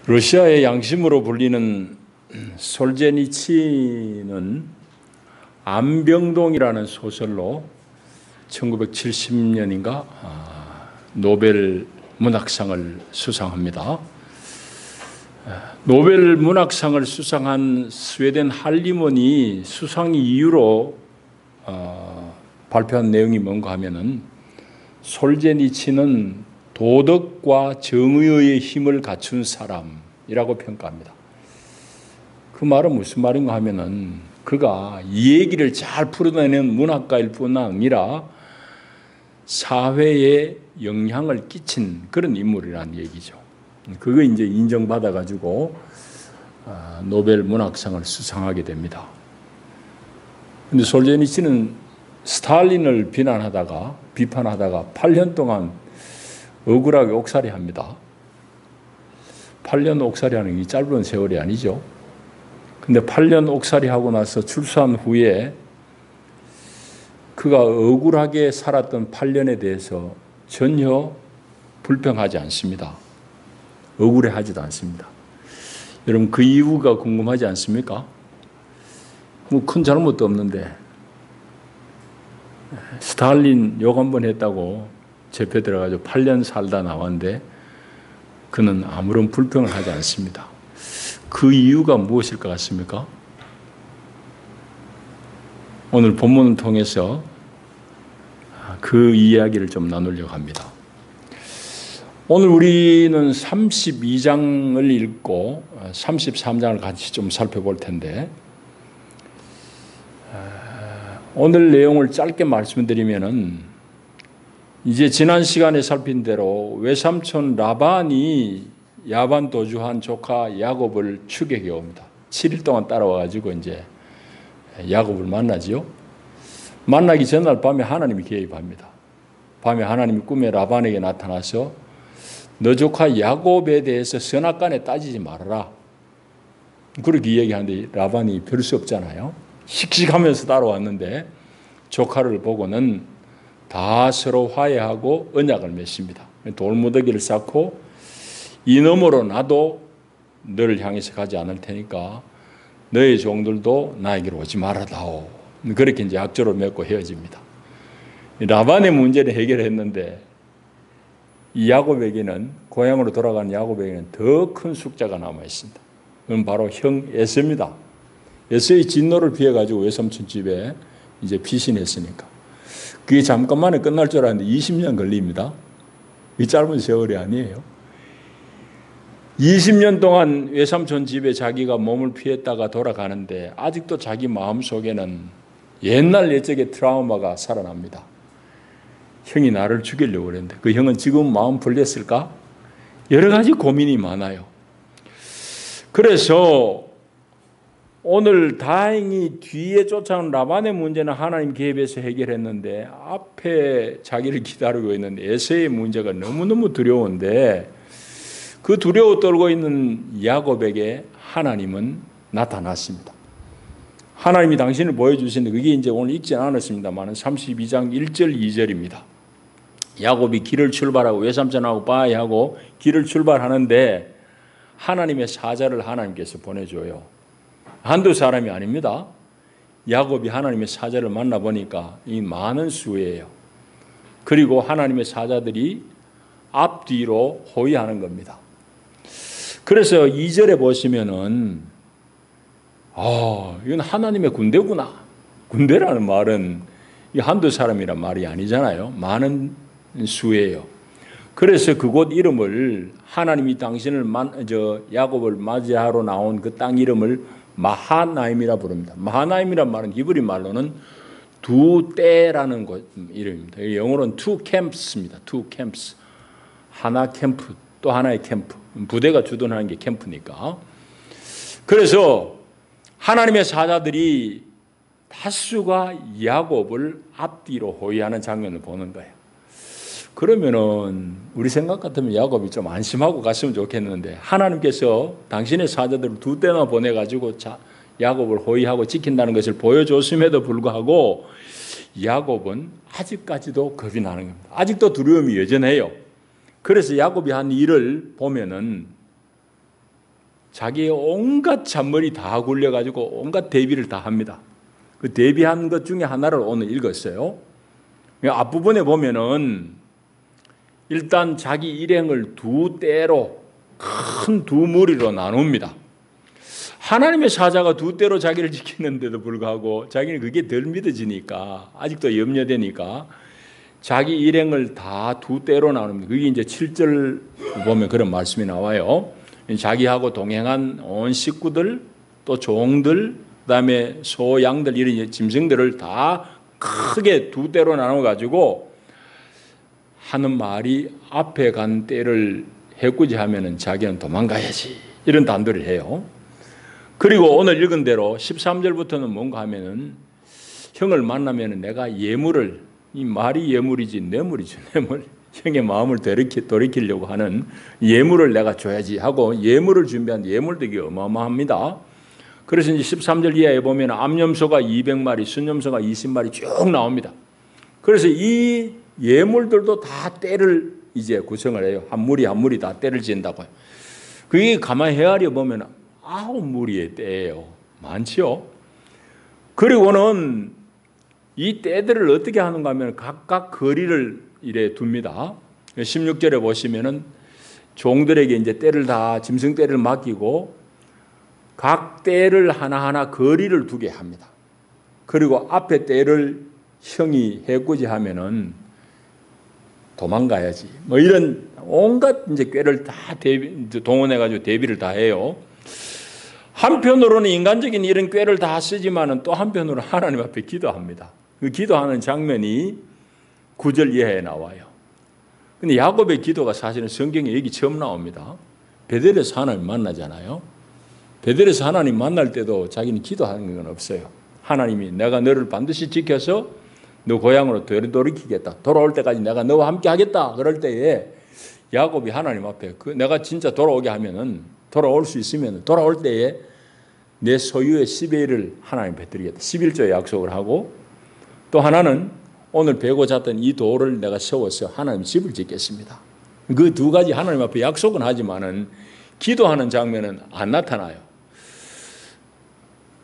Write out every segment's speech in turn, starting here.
러시아의 양심으로 불리는 솔제니치는 안병동이라는 소설로 1970년인가 노벨 문학상을 수상합니다. 노벨 문학상을 수상한 스웨덴 할리먼이 수상 이유로 발표한 내용이 뭔가 하면은 솔제니치는 도덕과 정의의 힘을 갖춘 사람이라고 평가합니다. 그 말은 무슨 말인가 하면은 그가 이 얘기를 잘 풀어내는 문학가일 뿐 아니라 사회에 영향을 끼친 그런 인물이라는 얘기죠. 그거 이제 인정받아가지고 노벨 문학상을 수상하게 됩니다. 근데 솔제니치는 스탈린을 비판하다가 8년 동안 억울하게 옥살이합니다. 8년 옥살이하는 게 짧은 세월이 아니죠. 근데 8년 옥살이하고 나서 출소한 후에 그가 억울하게 살았던 8년에 대해서 전혀 불평하지 않습니다. 억울해하지도 않습니다. 여러분 그 이유가 궁금하지 않습니까? 뭐 큰 잘못도 없는데 스탈린 욕 한 번 했다고 재패 들어가지고 8년 살다 나왔는데 그는 아무런 불평을 하지 않습니다. 그 이유가 무엇일 것 같습니까? 오늘 본문을 통해서 그 이야기를 좀 나누려고 합니다. 오늘 우리는 32장을 읽고 33장을 같이 좀 살펴볼 텐데 오늘 내용을 짧게 말씀드리면은 이제 지난 시간에 살핀 대로 외삼촌 라반이 야반 도주한 조카 야곱을 추격해 옵니다. 7일 동안 따라와가지고 이제 야곱을 만나지요. 만나기 전날 밤에 하나님이 개입합니다. 밤에 하나님이 꿈에 라반에게 나타나서 너 조카 야곱에 대해서 선악간에 따지지 말아라. 그렇게 이야기하는데 라반이 별 수 없잖아요. 씩씩하면서 따라왔는데 조카를 보고는 다 서로 화해하고 언약을 맺습니다. 돌무더기를 쌓고 이 너머로 나도 너를 향해서 가지 않을 테니까 너의 종들도 나에게로 오지 말아다오. 그렇게 이제 약조를 맺고 헤어집니다. 라반의 문제를 해결했는데 이 야곱에게는 고향으로 돌아간 야곱에게는 더 큰 숙제가 남아 있습니다. 그건 바로 형 에서입니다. 에서의 진노를 피해 가지고 외삼촌 집에 이제 피신했으니까. 그게 잠깐만에 끝날 줄 알았는데 20년 걸립니다. 이 짧은 세월이 아니에요. 20년 동안 외삼촌 집에 자기가 몸을 피했다가 돌아가는데 아직도 자기 마음속에는 옛날 옛적의 트라우마가 살아납니다. 형이 나를 죽이려고 그랬는데 그 형은 지금 마음 풀렸을까? 여러 가지 고민이 많아요. 그래서 오늘 다행히 뒤에 쫓아온 라반의 문제는 하나님 개입해서 해결했는데 앞에 자기를 기다리고 있는 에서의 문제가 너무너무 두려운데 그 두려워 떨고 있는 야곱에게 하나님은 나타났습니다. 하나님이 당신을 보여주시는데 그게 이제 오늘 읽지 않았습니다만 32장 1절 2절입니다. 야곱이 길을 출발하고 외삼촌하고 바이하고 길을 출발하는데 하나님의 사자를 하나님께서 보내줘요. 한두 사람이 아닙니다. 야곱이 하나님의 사자를 만나보니까 이 많은 수예요. 그리고 하나님의 사자들이 앞뒤로 호위하는 겁니다. 그래서 2절에 보시면은 이건 하나님의 군대구나. 군대라는 말은 한두 사람이란 말이 아니잖아요. 많은 수예요. 그래서 그곳 이름을 하나님이 당신을 야곱을 맞이하러 나온 그 땅 이름을 마하나임이라 부릅니다. 마하나임이란 말은 히브리 말로는 두 때라는 곳 이름입니다. 영어로는 two camps입니다. two camps. 하나 캠프, 또 하나의 캠프. 부대가 주둔하는 게 캠프니까. 그래서 하나님의 사자들이 다수가 야곱을 앞뒤로 호위하는 장면을 보는 거예요. 그러면은 우리 생각 같으면 야곱이 좀 안심하고 갔으면 좋겠는데 하나님께서 당신의 사자들을 두 때나 보내가지고 야곱을 호위하고 지킨다는 것을 보여줬음에도 불구하고 야곱은 아직까지도 겁이 나는 겁니다. 아직도 두려움이 여전해요. 그래서 야곱이 한 일을 보면은 자기의 온갖 잔머리 다 굴려가지고 온갖 대비를 다 합니다. 그 대비한 것 중에 하나를 오늘 읽었어요. 앞부분에 보면은 일단 자기 일행을 두 떼로 큰 두 무리로 나눕니다. 하나님의 사자가 두 떼로 자기를 지키는데도 불구하고 자기는 그게 덜 믿어지니까 아직도 염려되니까 자기 일행을 다 두 떼로 나눕니다. 그게 이제 7절 보면 그런 말씀이 나와요. 자기하고 동행한 온 식구들 또 종들 그다음에 소, 양들 이런 짐승들을 다 크게 두 떼로 나눠 가지고 하는 말이 앞에 간 떼를 해꾸지하면은 자기는 도망가야지 이런 단도를 해요. 그리고 오늘 읽은 대로 13절부터는 뭔가 하면은 형을 만나면은 내가 예물을 이 말이 예물이지 뇌물이지 뇌물 형의 마음을 돌이키려고 하는 예물을 내가 줘야지 하고 예물을 준비한 예물도 이게 어마어마합니다. 그래서 이제 13절 이하에 보면 암염소가 200마리, 순염소가 20마리 쭉 나옵니다. 그래서 이 예물들도 다 떼를 이제 구성을 해요. 한 무리 한 무리 다 떼를 지은다고요. 그게 가만히 헤아려 보면 9무리의 떼예요. 많지요. 그리고는 이 떼들을 어떻게 하는가 하면 각각 거리를 이래 둡니다. 16절에 보시면은 종들에게 이제 떼를 다 짐승 떼를 맡기고 각 떼를 하나하나 거리를 두게 합니다. 그리고 앞에 떼를 형이 해꾸지하면은 도망가야지. 뭐 이런 온갖 이제 꾀를 다 동원해가지고 대비를 다 해요. 한편으로는 인간적인 이런 꾀를 다 쓰지만은 또 한편으로 하나님 앞에 기도합니다. 그 기도하는 장면이 9절 이하에 나와요. 근데 야곱의 기도가 사실은 성경에 여기 처음 나옵니다. 베델에서 하나님 만나잖아요. 베델에서 하나님 만날 때도 자기는 기도하는 건 없어요. 하나님이 내가 너를 반드시 지켜서 너 고향으로 돌이키겠다. 돌아올 때까지 내가 너와 함께 하겠다. 그럴 때에 야곱이 하나님 앞에 내가 진짜 돌아오게 하면은 돌아올 수 있으면 돌아올 때에 내 소유의 10의 1을 하나님 베드리겠다. 11조의 약속을 하고 또 하나는 오늘 베고 잤던 이 돌을 내가 세워서 하나님 집을 짓겠습니다. 그 두 가지 하나님 앞에 약속은 하지만은 기도하는 장면은 안 나타나요.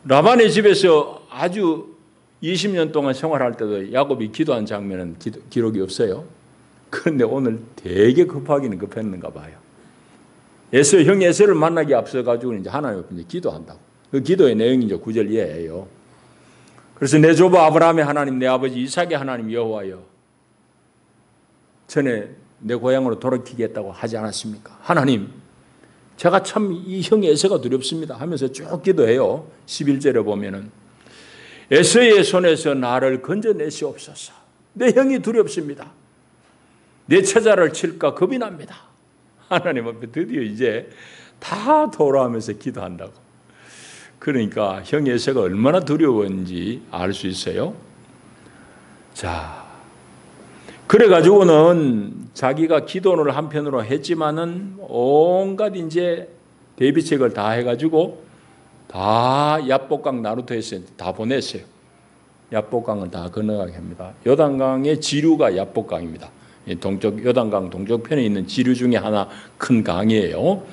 라반의 집에서 아주 20년 동안 생활할 때도 야곱이 기도한 장면은 기록이 없어요. 그런데 오늘 되게 급하기는 급했는가 봐요. 형 에서를 만나기 앞서가지고 이제 하나님 앞에 이제 기도한다고. 그 기도의 내용이 이제 9절 이하예요. 그래서 내 조부 아브라함의 하나님, 내 아버지 이삭의 하나님 여호와여, 전에 내 고향으로 돌아키겠다고 하지 않았습니까? 하나님, 제가 참 이 형 에서가 두렵습니다 하면서 쭉 기도해요. 11절에 보면은 에서의 손에서 나를 건져내시옵소서. 내 형이 두렵습니다. 내 처자를 칠까 겁이 납니다. 하나님 앞에 드디어 이제 다 돌아오면서 기도한다고. 그러니까 형 에서가 얼마나 두려웠는지 알 수 있어요. 자, 그래가지고는 자기가 기도를 한편으로 했지만은 온갖 이제 대비책을 다 해가지고 다 야복강 나루터에서 다 보냈어요. 야복강을 다 건너가게 합니다. 요단강의 지류가 야복강입니다. 동쪽 요단강 동쪽편에 있는 지류 중에 하나 큰 강이에요.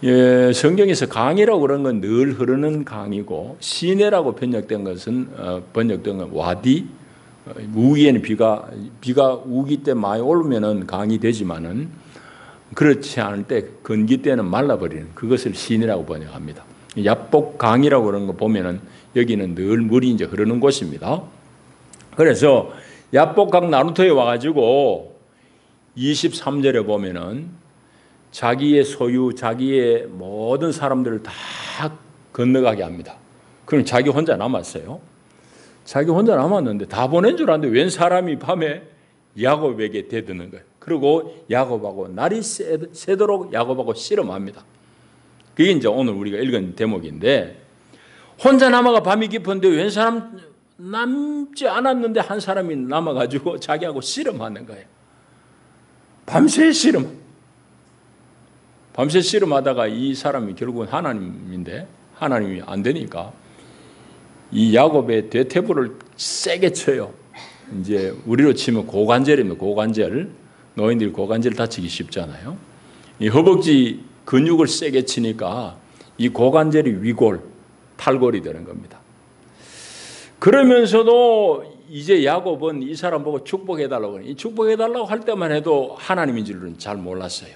예, 성경에서 강이라고 그런 건 늘 흐르는 강이고 시내라고 번역된 것은 와디, 우기에는 비가 우기 때 많이 오르면은 강이 되지만은 그렇지 않을 때 건기 때는 말라버리는 그것을 시내라고 번역합니다. 야복강이라고 그런 거 보면은 여기는 늘 물이 이제 흐르는 곳입니다. 그래서 야복강 나루터에 와가지고 23절에 보면은 자기의 소유, 자기의 모든 사람들을 다 건너가게 합니다. 그럼 자기 혼자 남았어요. 자기 혼자 남았는데 다 보낸 줄 알았는데 웬 사람이 밤에 야곱에게 대드는 거예요. 그리고 야곱하고 날이 새도록 야곱하고 씨름합니다. 그게 이제 오늘 우리가 읽은 대목인데 혼자 남아가 밤이 깊은데 웬 사람 남지 않았는데 한 사람이 남아가지고 자기하고 씨름하는 거예요. 밤새 씨름. 밤새 씨름하다가 이 사람이 결국은 하나님인데 하나님이 안 되니까 이 야곱의 대퇴부를 세게 쳐요. 이제 우리로 치면 고관절입니다. 고관절. 노인들이 고관절 다치기 쉽잖아요. 이 허벅지 근육을 세게 치니까 이 고관절이 위골, 탈골이 되는 겁니다. 그러면서도 이제 야곱은 이 사람 보고 축복해달라고 이 축복해달라고 할 때만 해도 하나님인 줄은 잘 몰랐어요.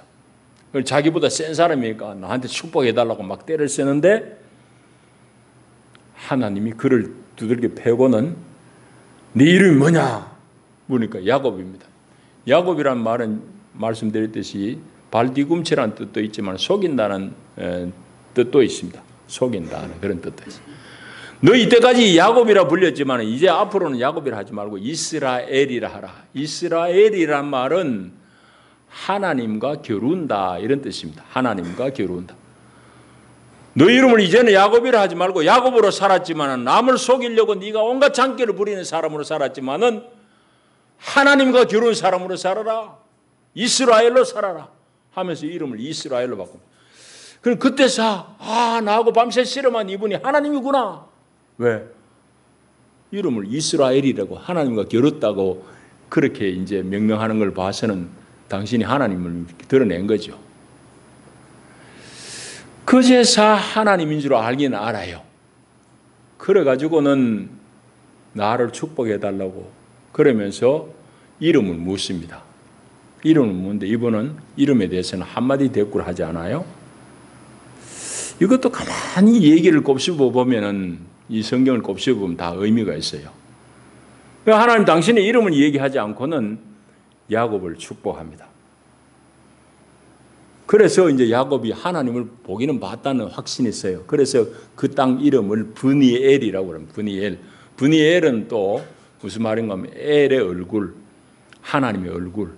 자기보다 센 사람이니까 나한테 축복해달라고 막 때를 쓰는데 하나님이 그를 두들겨 패고는 네 이름이 뭐냐 물으니까 야곱입니다. 야곱이란 말은 말씀드렸듯이 발뒤꿈치라는 뜻도 있지만 속인다는 뜻도 있습니다. 속인다는 그런 뜻도 있습니다. 너 이때까지 야곱이라 불렸지만 이제 앞으로는 야곱이라 하지 말고 이스라엘이라 하라. 이스라엘이란 말은 하나님과 겨룬다 이런 뜻입니다. 하나님과 겨룬다. 너 이름을 이제는 야곱이라 하지 말고 야곱으로 살았지만 남을 속이려고 네가 온갖 장기를 부리는 사람으로 살았지만은 하나님과 겨룬 사람으로 살아라. 이스라엘로 살아라 하면서 이름을 이스라엘로 바꿉니다. 그럼 그때서 나하고 밤새 씨름한 이분이 하나님이구나. 왜? 이름을 이스라엘이라고 하나님과 겨뤘다고 그렇게 이제 명명하는 걸 봐서는 당신이 하나님을 드러낸 거죠. 그제서 하나님인 줄 알긴 알아요. 그래가지고는 나를 축복해달라고 그러면서 이름을 묻습니다. 이름을 묻는데 이분은 이름에 대해서는 한마디 대꾸를 하지 않아요. 이것도 가만히 얘기를 곱씹어 보면은 이 성경을 곱씹어 보면 다 의미가 있어요. 하나님 당신의 이름을 얘기하지 않고는 야곱을 축복합니다. 그래서 이제 야곱이 하나님을 보기는 봤다는 확신이 있어요. 그래서 그 땅 이름을 브니엘이라고 그럽니다. 브니엘. 브니엘은 또 무슨 말인가 하면 엘의 얼굴, 하나님의 얼굴.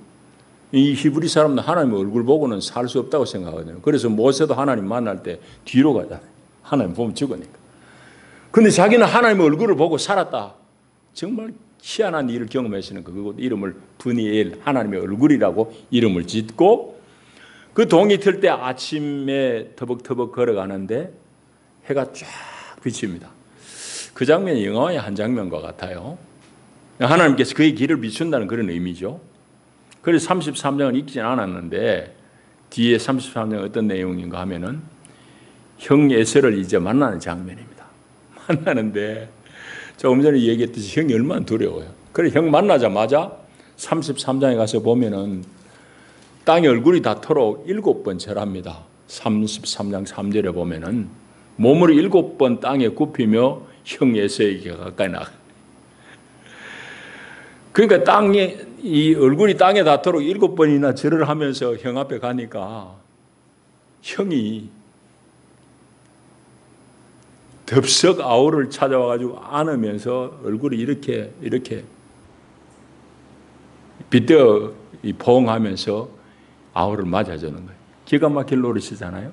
이 히브리 사람들 하나님의 얼굴 보고는 살 수 없다고 생각하거든요. 그래서 모세도 하나님 만날 때 뒤로 가잖아요. 하나님 보면 죽으니까. 근데 자기는 하나님의 얼굴을 보고 살았다. 정말 희한한 일을 경험했으니까 그곳 이름을 브니엘, 하나님의 얼굴이라고 이름을 짓고 그 동이 틀 때 아침에 터벅터벅 걸어가는데 해가 쫙 비칩니다. 그 장면이 영화의 한 장면과 같아요. 하나님께서 그의 길을 비춘다는 그런 의미죠. 그래서 33장을 읽지는 않았는데 뒤에 33장은 어떤 내용인가 하면은 형 에서를 이제 만나는 장면입니다. 만나는데 조금 전에 얘기했듯이 형이 얼마나 두려워요. 그래 형 만나자마자 33장에 가서 보면은 땅의 얼굴이 닿도록 7번 절합니다. 33장 3절에 보면은 몸을 7번 땅에 굽히며 형 에서에게 가까이 나가. 그러니까 땅에 이 얼굴이 땅에 닿도록 7번이나 절을 하면서 형 앞에 가니까 형이 덥석 아우를 찾아와가지고 안으면서 얼굴이 이렇게 빗대어 포옹하면서 아우를 맞아주는 거예요. 기가 막힐 노릇이잖아요.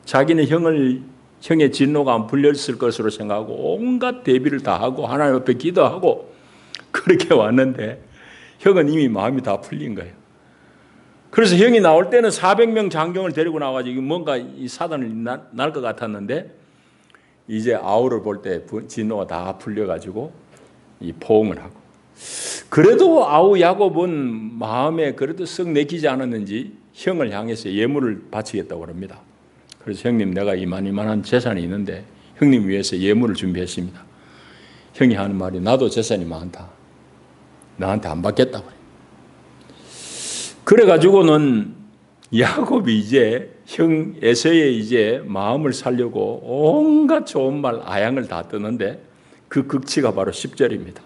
자기는 형의 진노가 안 풀렸을 것으로 생각하고 온갖 대비를 다 하고 하나님 앞에 기도하고 그렇게 왔는데 형은 이미 마음이 다 풀린 거예요. 그래서 형이 나올 때는 400명 장경을 데리고 나와가지고 뭔가 이 사단을 날 것 같았는데 이제 아우를 볼 때 진노가 다 풀려가지고 이 포옹을 하고 그래도 아우 야곱은 마음에 그래도 썩 내키지 않았는지 형을 향해서 예물을 바치겠다고 합니다. 그래서 형님 내가 이만한 재산이 있는데 형님 위해서 예물을 준비했습니다. 형이 하는 말이 나도 재산이 많다. 나한테 안 받겠다고 그래요. 그래가지고는 야곱이 이제 형 에서의 이제 마음을 살려고 온갖 좋은 말 아양을 다 뜨는데 그 극치가 바로 10절입니다.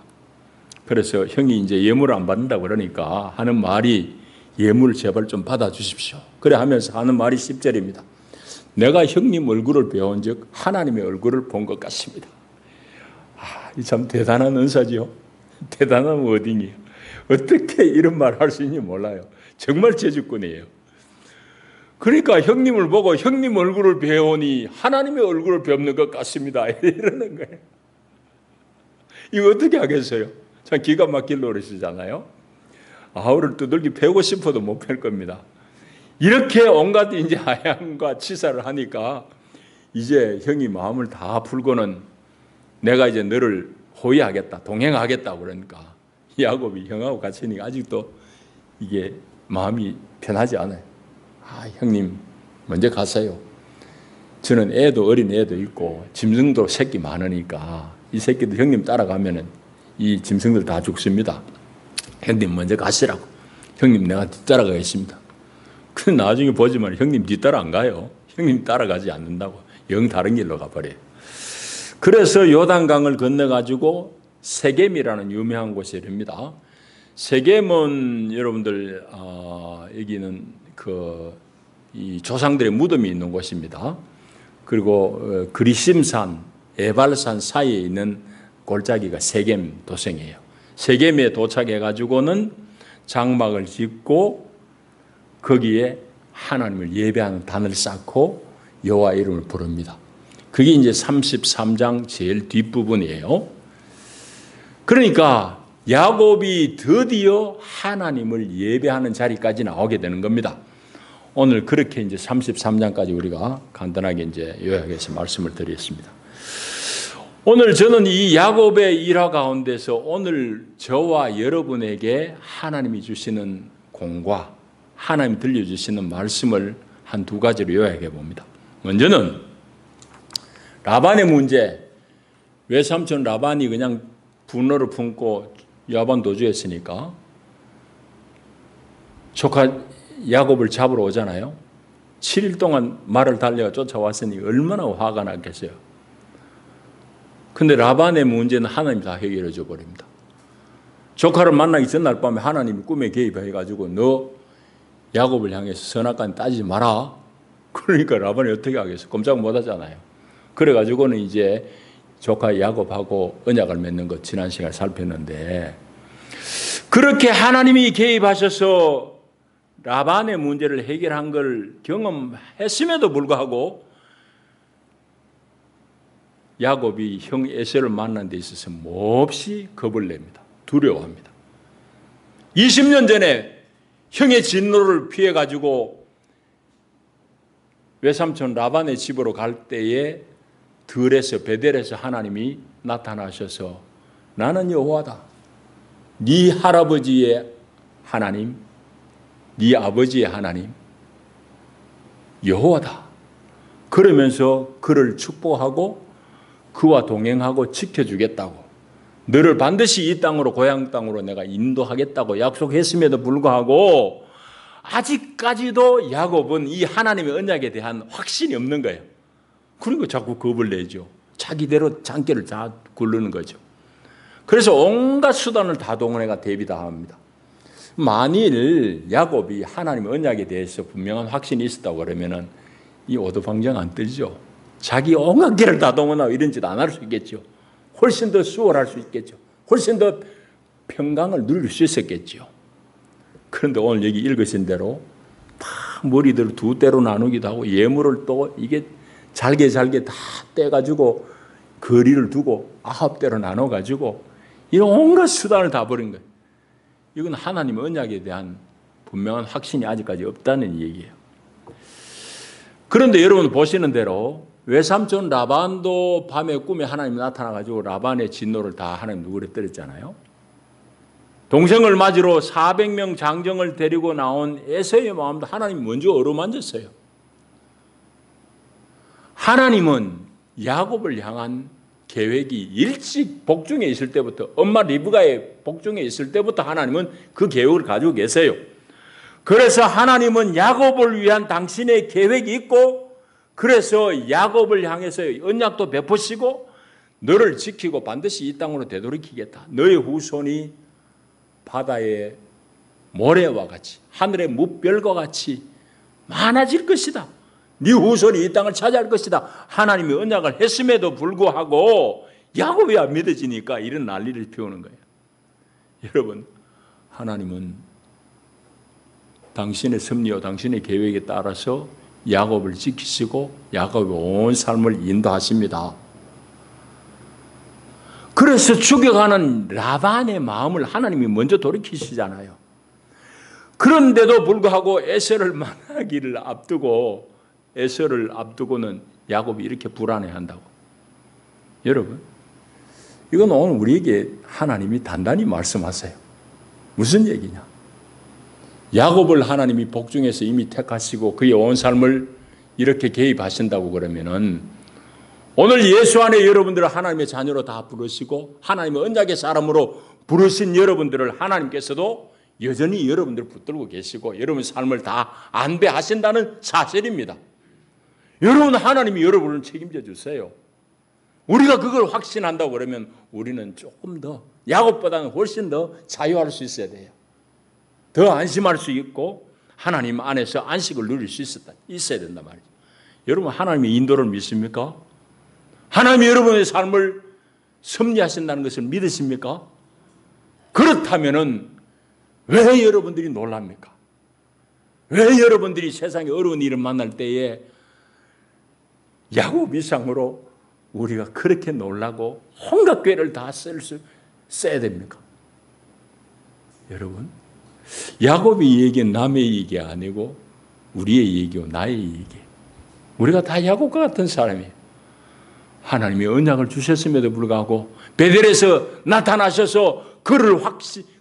그래서 형이 이제 예물을 안 받는다고 그러니까 하는 말이 예물을 제발 좀 받아주십시오. 그래 하면서 하는 말이 10절입니다. 내가 형님 얼굴을 배운 즉 하나님의 얼굴을 본 것 같습니다. 이 참 대단한 은사지요. 대단한 워딩이에요. 어떻게 이런 말 할 수 있는지 몰라요. 정말 재주꾼이에요. 그러니까 형님을 보고 형님 얼굴을 배우니 하나님의 얼굴을 뵙는 것 같습니다. 이러는 거예요. 이거 어떻게 하겠어요? 참 기가 막힐 노릇이잖아요. 아우를 두들기 패고 싶어도 못 팰 겁니다. 이렇게 온갖 이제 아양과 치사를 하니까 이제 형이 마음을 다 풀고는 내가 이제 너를 호위하겠다, 동행하겠다 그러니까 야곱이 형하고 같이 있으니까 아직도 이게 마음이 편하지 않아요. 형님 먼저 가세요. 저는 애도 어린 애도 있고 짐승도 새끼 많으니까 이 새끼들 형님 따라가면은 이 짐승들 다 죽습니다. 형님 먼저 가시라고. 형님 내가 뒤따라가겠습니다. 근데 나중에 보지만 형님 뒤따라 안 가요. 형님 따라가지 않는다고. 영 다른 길로 가버려요. 그래서 요단강을 건너가지고 세겜이라는 유명한 곳에 이릅니다. 세겜은 여러분들 여기는 이 조상들의 무덤이 있는 곳입니다. 그리고 그리심산, 에발산 사이에 있는 골짜기가 세겜 도성이에요. 세겜에 도착해가지고는 장막을 짓고 거기에 하나님을 예배하는 단을 쌓고 여호와 이름을 부릅니다. 그게 이제 33장 제일 뒷부분이에요. 그러니까 야곱이 드디어 하나님을 예배하는 자리까지 나오게 되는 겁니다. 오늘 그렇게 이제 33장까지 우리가 간단하게 이제 요약해서 말씀을 드리겠습니다. 오늘 저는 이 야곱의 일화 가운데서 오늘 저와 여러분에게 하나님이 주시는 공과 하나님 들려주시는 말씀을 한 두 가지로 요약해 봅니다. 먼저는 라반의 문제. 외삼촌 라반이 그냥 분노를 품고 야반 도주했으니까 조카 야곱을 잡으러 오잖아요. 7일 동안 말을 달려 쫓아왔으니 얼마나 화가 났겠어요. 근데 라반의 문제는 하나님이 다 해결해 줘 버립니다. 조카를 만나기 전날 밤에 하나님이 꿈에 개입해가지고 너 야곱을 향해서 선악간 따지지 마라. 그러니까 라반이 어떻게 하겠어? 꼼짝 못 하잖아요. 그래가지고는 이제 조카 야곱하고 언약을 맺는 것 지난 시간에 살폈는데 그렇게 하나님이 개입하셔서 라반의 문제를 해결한 걸 경험했음에도 불구하고 야곱이 형 에서를 만난 데 있어서 몹시 겁을 냅니다. 두려워합니다. 20년 전에 형의 진노를 피해가지고 외삼촌 라반의 집으로 갈 때에 베델에서 하나님이 나타나셔서 나는 여호와다. 네 할아버지의 하나님, 네 아버지의 하나님, 여호와다. 그러면서 그를 축복하고 그와 동행하고 지켜주겠다고. 너를 반드시 이 땅으로 고향 땅으로 내가 인도하겠다고 약속했음에도 불구하고 아직까지도 야곱은 이 하나님의 언약에 대한 확신이 없는 거예요. 그러니까 자꾸 겁을 내죠. 자기대로 장기를 다 굴르는 거죠. 그래서 온갖 수단을 다 동원해가 대비 다 합니다. 만일 야곱이 하나님의 언약에 대해서 분명한 확신이 있었다고 그러면은 이 오도방정 안 떨죠. 자기 온갖 길을 다 동원하고 이런 짓 안 할 수 있겠죠. 훨씬 더 수월할 수 있겠죠. 훨씬 더 평강을 누릴 수 있었겠죠. 그런데 오늘 여기 읽으신 대로 다 머리들 두 대로 나누기도 하고 예물을 또 이게 잘게 다 떼가지고 거리를 두고 9대로 나눠가지고 이런 온갖 수단을 다 버린 거예요. 이건 하나님의 언약에 대한 분명한 확신이 아직까지 없다는 얘기예요. 그런데 여러분 보시는 대로 외삼촌 라반도 밤에 꿈에 하나님이 나타나가지고 라반의 진노를 다 하나님 누구를 때렸잖아요. 동생을 맞으러 400명 장정을 데리고 나온 에서의 마음도 하나님이 먼저 어루만졌어요. 하나님은 야곱을 향한 계획이 일찍 복중에 있을 때부터 엄마 리브가의 복중에 있을 때부터 하나님은 그 계획을 가지고 계세요. 그래서 하나님은 야곱을 위한 당신의 계획이 있고 그래서 야곱을 향해서 언약도 베푸시고 너를 지키고 반드시 이 땅으로 되돌이키겠다. 너의 후손이 바다의 모래와 같이 하늘의 무별과 같이 많아질 것이다. 네 후손이 이 땅을 차지할 것이다. 하나님이 언약을 했음에도 불구하고 야곱이 안 믿어지니까 이런 난리를 피우는 거예요. 여러분, 하나님은 당신의 섭리와 당신의 계획에 따라서 야곱을 지키시고 야곱의 온 삶을 인도하십니다. 그래서 죽여가는 라반의 마음을 하나님이 먼저 돌이키시잖아요. 그런데도 불구하고 에서를 만나기를 앞두고 에서를 앞두고는 야곱이 이렇게 불안해한다고. 여러분, 이건 오늘 우리에게 하나님이 단단히 말씀하세요. 무슨 얘기냐? 야곱을 하나님이 복중에서 이미 택하시고 그의 온 삶을 이렇게 개입하신다고 그러면은 오늘 예수 안에 여러분들을 하나님의 자녀로 다 부르시고 하나님의 언약의 사람으로 부르신 여러분들을 하나님께서도 여전히 여러분들을 붙들고 계시고 여러분 삶을 다 안배하신다는 사실입니다. 여러분 하나님이 여러분을 책임져 주세요. 우리가 그걸 확신한다고 그러면 우리는 조금 더 야곱보다는 훨씬 더 자유할 수 있어야 돼요. 더 안심할 수 있고 하나님 안에서 안식을 누릴 수 있어야 된단 말이죠. 여러분 하나님의 인도를 믿습니까? 하나님이 여러분의 삶을 섭리하신다는 것을 믿으십니까? 그렇다면은 왜 여러분들이 놀랍니까? 왜 여러분들이 세상에 어려운 일을 만날 때에 야곱 이상으로 우리가 그렇게 놀라고 온갖 꾀를 다 써야 됩니까? 여러분 야곱의 얘기는 남의 얘기 아니고 우리의 얘기고 나의 얘기. 우리가 다 야곱과 같은 사람이에요. 하나님이 언약을 주셨음에도 불구하고 베델에서 나타나셔서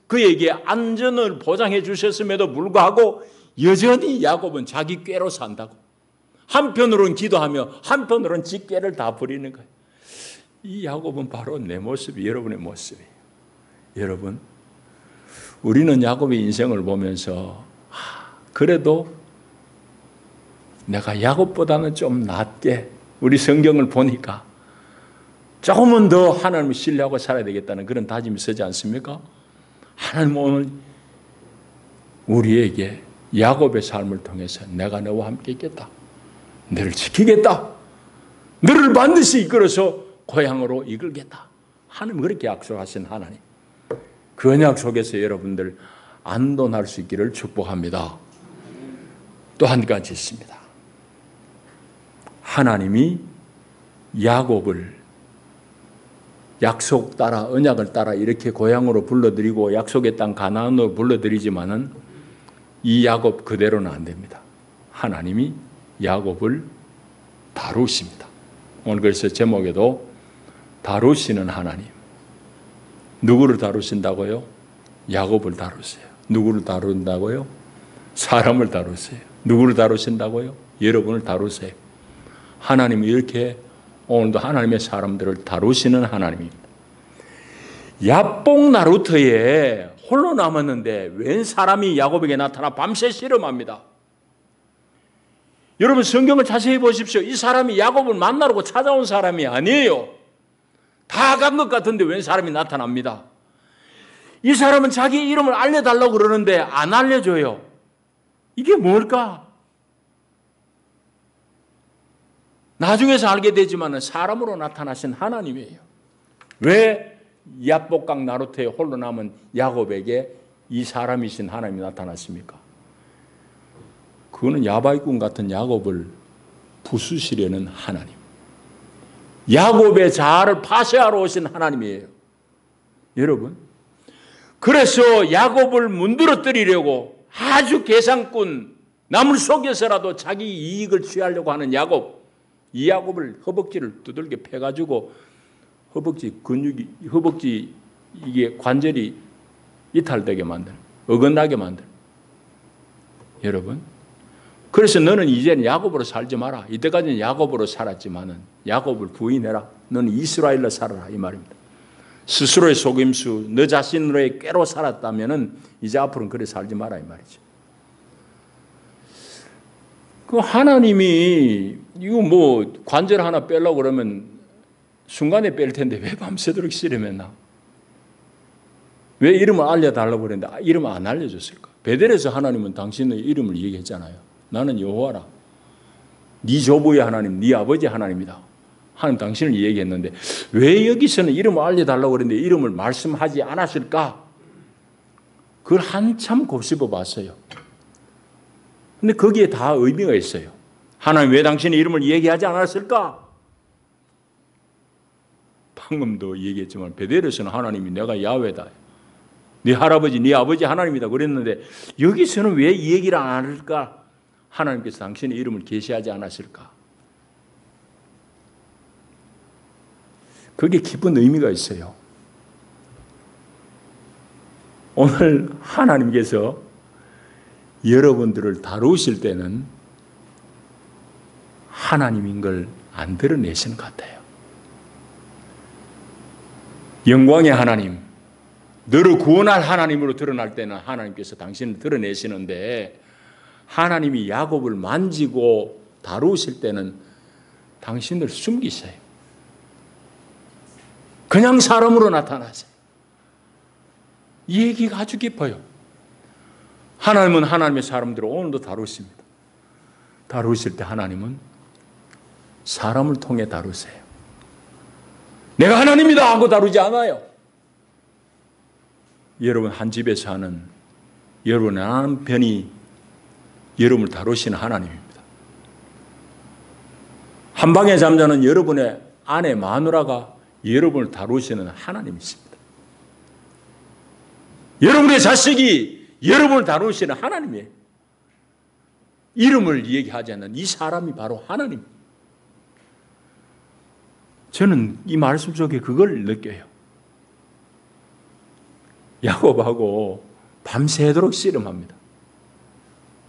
그에게 안전을 보장해 주셨음에도 불구하고 여전히 야곱은 자기 꾀로 산다고. 한편으로는 기도하며 한편으로는 지 꾀를 다 부리는 거예요. 이 야곱은 바로 내 모습이 여러분의 모습이에요. 여러분 우리는 야곱의 인생을 보면서 그래도 내가 야곱보다는 좀 낫게 우리 성경을 보니까 조금은 더 하나님을 신뢰하고 살아야 되겠다는 그런 다짐이 서지 않습니까? 하나님 오늘 우리에게 야곱의 삶을 통해서 내가 너와 함께 있겠다. 너를 지키겠다. 너를 반드시 이끌어서 고향으로 이끌겠다. 하나님 그렇게 약속하신 하나님. 그 언약 속에서 여러분들 안돈할 수 있기를 축복합니다. 또 한 가지 있습니다. 하나님이 야곱을 약속 따라 언약을 따라 이렇게 고향으로 불러들이고 약속의 땅 가나안으로 불러들이지만은 이 야곱 그대로는 안 됩니다. 하나님이 야곱을 다루십니다. 오늘 그래서 제목에도 다루시는 하나님. 누구를 다루신다고요? 야곱을 다루세요. 누구를 다룬다고요? 사람을 다루세요. 누구를 다루신다고요? 여러분을 다루세요. 하나님이 이렇게 오늘도 하나님의 사람들을 다루시는 하나님입니다. 야복 나루터에 홀로 남았는데 웬 사람이 야곱에게 나타나 밤새 실험합니다. 여러분 성경을 자세히 보십시오. 이 사람이 야곱을 만나러 찾아온 사람이 아니에요. 다 간 것 같은데 웬 사람이 나타납니다. 이 사람은 자기 이름을 알려달라고 그러는데 안 알려줘요. 이게 뭘까? 나중에서 알게 되지만 사람으로 나타나신 하나님이에요. 왜 야복강 나루터에 홀로 남은 야곱에게 이 사람이신 하나님이 나타났습니까? 그거는 야바이꾼 같은 야곱을 부수시려는 하나님. 야곱의 자아를 파쇄하러 오신 하나님이에요. 여러분, 그래서 야곱을 문드러뜨리려고 아주 계산꾼, 남을 속여서라도 자기 이익을 취하려고 하는 야곱, 이 야곱을 허벅지를 두들겨 패가지고 허벅지 이게 관절이 이탈되게 만드는, 어긋나게 만드는. 여러분, 그래서 너는 이제는 야곱으로 살지 마라. 이때까지는 야곱으로 살았지만은 야곱을 부인해라. 너는 이스라엘로 살아라 이 말입니다. 스스로의 속임수, 너 자신으로의 꾀로 살았다면은 이제 앞으로는 그래 살지 마라 이 말이죠. 그 하나님이 이거 뭐 관절 하나 빼려고 그러면 순간에 뺄 텐데 왜 밤새도록 씨름했나? 왜 이름을 알려달라고 그랬는데 이름을 안 알려줬을까? 베델에서 하나님은 당신의 이름을 얘기했잖아요. 나는 여호와라. 네 조부의 하나님, 네 아버지 하나님이다. 하나님 당신을 얘기했는데 왜 여기서는 이름을 알려달라고 그랬는데 이름을 말씀하지 않았을까? 그걸 한참 곱씹어 봤어요. 근데 거기에 다 의미가 있어요. 하나님 왜 당신의 이름을 얘기하지 않았을까? 방금도 얘기했지만 베델에서는 하나님이 내가 야훼다. 네 할아버지, 네 아버지 하나님이다 그랬는데 여기서는 왜 이 얘기를 안 할까? 하나님께서 당신의 이름을 계시하지 않았을까? 그게 깊은 의미가 있어요. 오늘 하나님께서 여러분들을 다루실 때는 하나님인 걸 안 드러내시는 것 같아요. 영광의 하나님, 너를 구원할 하나님으로 드러날 때는 하나님께서 당신을 드러내시는데, 하나님이 야곱을 만지고 다루실 때는 당신을 숨기세요. 그냥 사람으로 나타나세요. 이 얘기가 아주 깊어요. 하나님은 하나님의 사람들을 오늘도 다루십니다. 다루실 때 하나님은 사람을 통해 다루세요. 내가 하나님이다 하고 다루지 않아요. 여러분 한 집에 사는 여러분의 남편이 여러분을 다루시는 하나님입니다. 한 방에 잠자는 여러분의 아내 마누라가 여러분을 다루시는 하나님이십니다. 여러분의 자식이 여러분을 다루시는 하나님이에요. 이름을 얘기하지 않는 이 사람이 바로 하나님. 저는 이 말씀 속에 그걸 느껴요. 야곱하고 밤새도록 씨름합니다.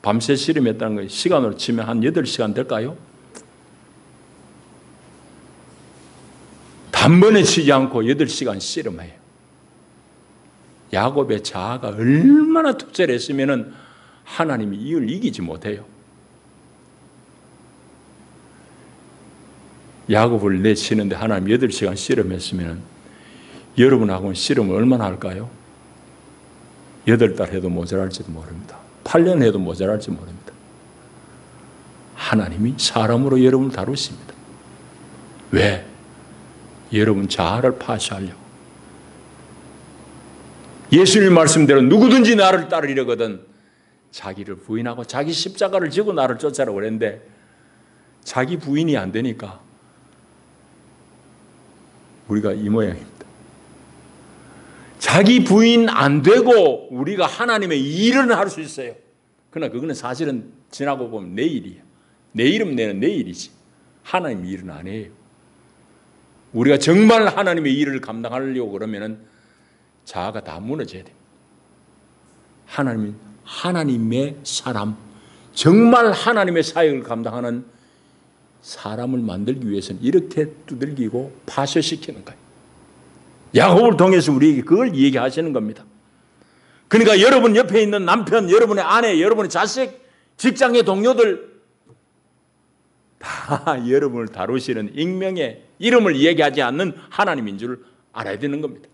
밤새 씨름했다는 거 시간으로 치면 한 8시간 될까요? 단번에 치지 않고 8시간 씨름해요. 야곱의 자아가 얼마나 투철했으면 하나님이 이걸 이기지 못해요. 야곱을 내치는데 하나님 8시간 씨름했으면 여러분하고는 씨름을 얼마나 할까요? 8달 해도 모자랄지도 모릅니다. 8년 해도 모자랄지 모릅니다. 하나님이 사람으로 여러분을 다루십니다. 왜? 여러분 자아를 파쇄하려고. 예수님 말씀대로 누구든지 나를 따르려거든 자기를 부인하고 자기 십자가를 지고 나를 쫓아라고 그랬는데 자기 부인이 안 되니까 우리가 이 모양입니다. 자기 부인 안 되고 우리가 하나님의 일은 할 수 있어요. 그러나 그거는 사실은 지나고 보면 내 일이에요. 내 이름 내는 내 일이지. 하나님 일은 아니에요. 우리가 정말 하나님의 일을 감당하려고 그러면은 자아가 다 무너져야 돼요. 하나님은 하나님의 사람, 정말 하나님의 사역을 감당하는 사람을 만들기 위해서는 이렇게 두들기고 파쇄시키는 거예요. 야곱을 통해서 우리에게 그걸 얘기하시는 겁니다. 그러니까 여러분 옆에 있는 남편, 여러분의 아내, 여러분의 자식, 직장의 동료들 다 여러분을 다루시는 익명의 이름을 얘기하지 않는 하나님인 줄 알아야 되는 겁니다.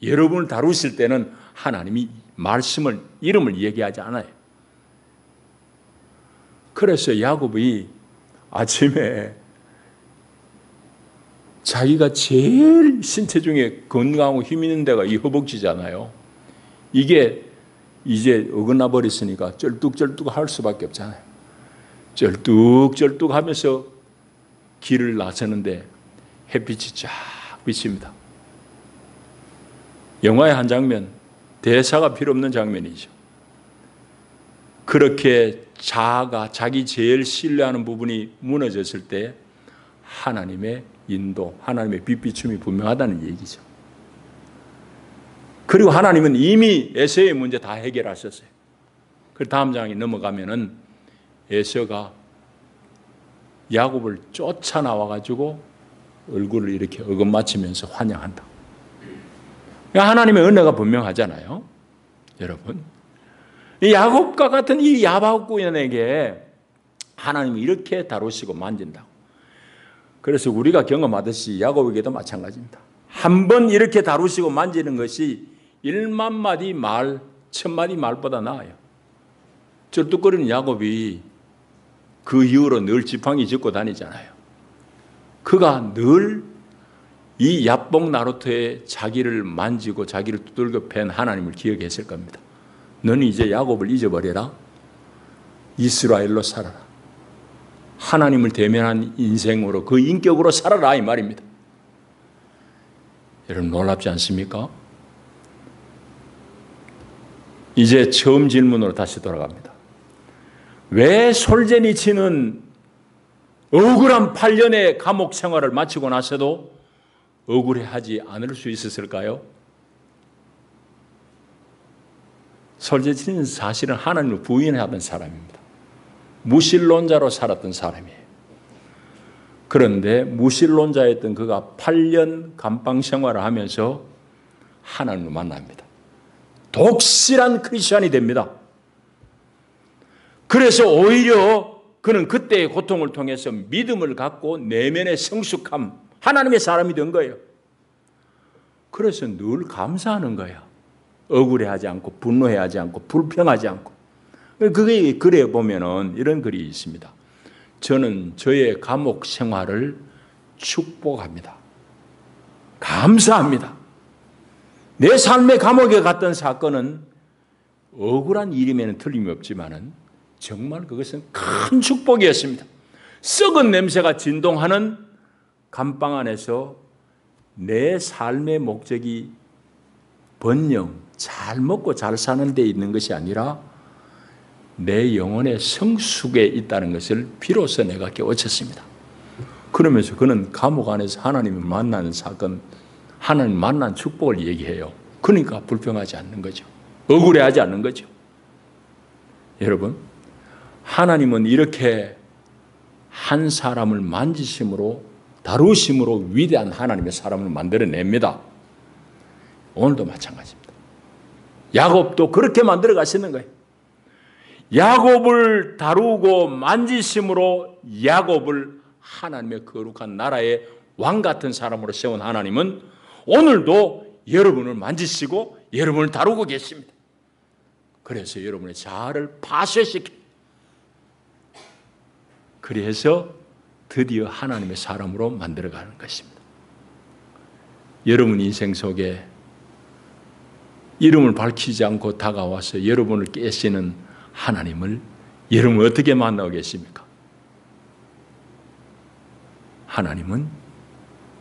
여러분을 다루실 때는 하나님이 말씀을, 이름을 얘기하지 않아요. 그래서 야곱이 아침에 자기가 제일 신체 중에 건강하고 힘 있는 데가 이 허벅지잖아요. 이게 이제 어긋나 버렸으니까 쩔뚝쩔뚝 할 수밖에 없잖아요. 쩔뚝쩔뚝 하면서 길을 나서는데 햇빛이 쫙 비칩니다. 영화의 한 장면, 대사가 필요 없는 장면이죠. 그렇게 자아가 자기 제일 신뢰하는 부분이 무너졌을 때 하나님의 인도, 하나님의 빛비춤이 분명하다는 얘기죠. 그리고 하나님은 이미 에서의 문제 다 해결하셨어요. 그 다음 장에 넘어가면은 에서가 야곱을 쫓아나와가지고 얼굴을 이렇게 어긋맞히면서 환영한다. 하나님의 은혜가 분명하잖아요. 여러분. 이 야곱과 같은 이 야바구인에게 하나님이 이렇게 다루시고 만진다고. 그래서 우리가 경험하듯이 야곱에게도 마찬가지입니다. 한 번 이렇게 다루시고 만지는 것이 1만 마디 말, 1000마디 말보다 나아요. 쩔뚝거리는 야곱이 그 이후로 늘 지팡이 짚고 다니잖아요. 그가 늘 이 야복 나루터에 자기를 만지고 자기를 두들겨 팬 하나님을 기억했을 겁니다. 너는 이제 야곱을 잊어버려라. 이스라엘로 살아라. 하나님을 대면한 인생으로 그 인격으로 살아라 이 말입니다. 여러분 놀랍지 않습니까? 이제 처음 질문으로 다시 돌아갑니다. 왜 솔제니치는 억울한 8년의 감옥 생활을 마치고 나서도 억울해하지 않을 수 있었을까요? 솔제니치는 사실은 하나님을 부인하던 사람입니다. 무신론자로 살았던 사람이에요. 그런데 무신론자였던 그가 8년 감방 생활을 하면서 하나님을 만납니다. 독실한 크리스천이 됩니다. 그래서 오히려 그는 그때의 고통을 통해서 믿음을 갖고 내면의 성숙함, 하나님의 사람이 된 거예요. 그래서 늘 감사하는 거예요. 억울해하지 않고 분노해하지 않고 불평하지 않고. 그게 글에 보면은 이런 글이 있습니다. 저는 저의 감옥 생활을 축복합니다. 감사합니다. 내 삶의 감옥에 갔던 사건은 억울한 일임에는 틀림이 없지만은 정말 그것은 큰 축복이었습니다. 썩은 냄새가 진동하는 감방 안에서 내 삶의 목적이 번영, 잘 먹고 잘 사는 데 있는 것이 아니라 내 영혼의 성숙에 있다는 것을 비로소 내가 깨우쳤습니다. 그러면서 그는 감옥 안에서 하나님을 만나는 사건, 하나님 만난 축복을 얘기해요. 그러니까 불평하지 않는 거죠. 억울해하지 않는 거죠. 여러분, 하나님은 이렇게 한 사람을 만지심으로, 다루심으로 위대한 하나님의 사람을 만들어냅니다. 오늘도 마찬가지입니다. 야곱도 그렇게 만들어 가시는 거예요. 야곱을 다루고 만지심으로 야곱을 하나님의 거룩한 나라의 왕 같은 사람으로 세운 하나님은 오늘도 여러분을 만지시고 여러분을 다루고 계십니다. 그래서 여러분의 자아를 파쇄시킵니다. 그래서 드디어 하나님의 사람으로 만들어가는 것입니다. 여러분 인생 속에 이름을 밝히지 않고 다가와서 여러분을 깨시는 하나님을 여러분 어떻게 만나고 계십니까? 하나님은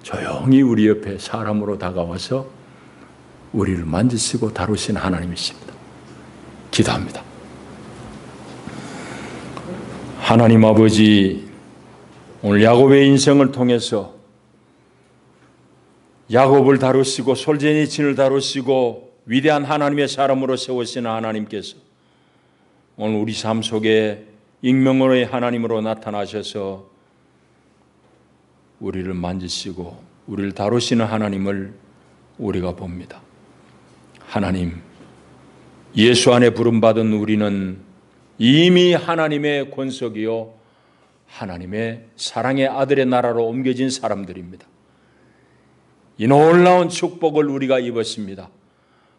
조용히 우리 옆에 사람으로 다가와서 우리를 만지시고 다루시는 하나님이십니다. 기도합니다. 하나님 아버지, 오늘 야곱의 인생을 통해서 야곱을 다루시고 솔제니친을 다루시고 위대한 하나님의 사람으로 세우시는 하나님께서 오늘 우리 삶 속에 익명으로의 하나님으로 나타나셔서 우리를 만지시고 우리를 다루시는 하나님을 우리가 봅니다. 하나님, 예수 안에 부름받은 우리는 이미 하나님의 권속이요 하나님의 사랑의 아들의 나라로 옮겨진 사람들입니다. 이 놀라운 축복을 우리가 입었습니다.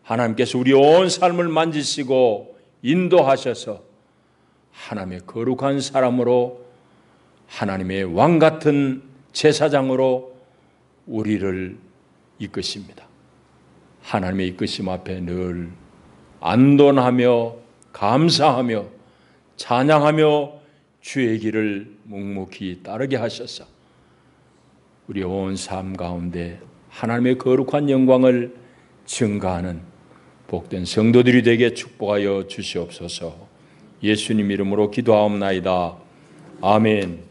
하나님께서 우리 온 삶을 만지시고 인도하셔서 하나님의 거룩한 사람으로 하나님의 왕 같은 제사장으로 우리를 이끄십니다. 하나님의 이끄심 앞에 늘 안돈하며 감사하며 찬양하며 주의 길을 묵묵히 따르게 하셔서 우리 온 삶 가운데 하나님의 거룩한 영광을 증가하는 복된 성도들이 되게 축복하여 주시옵소서. 예수님 이름으로 기도하옵나이다. 아멘.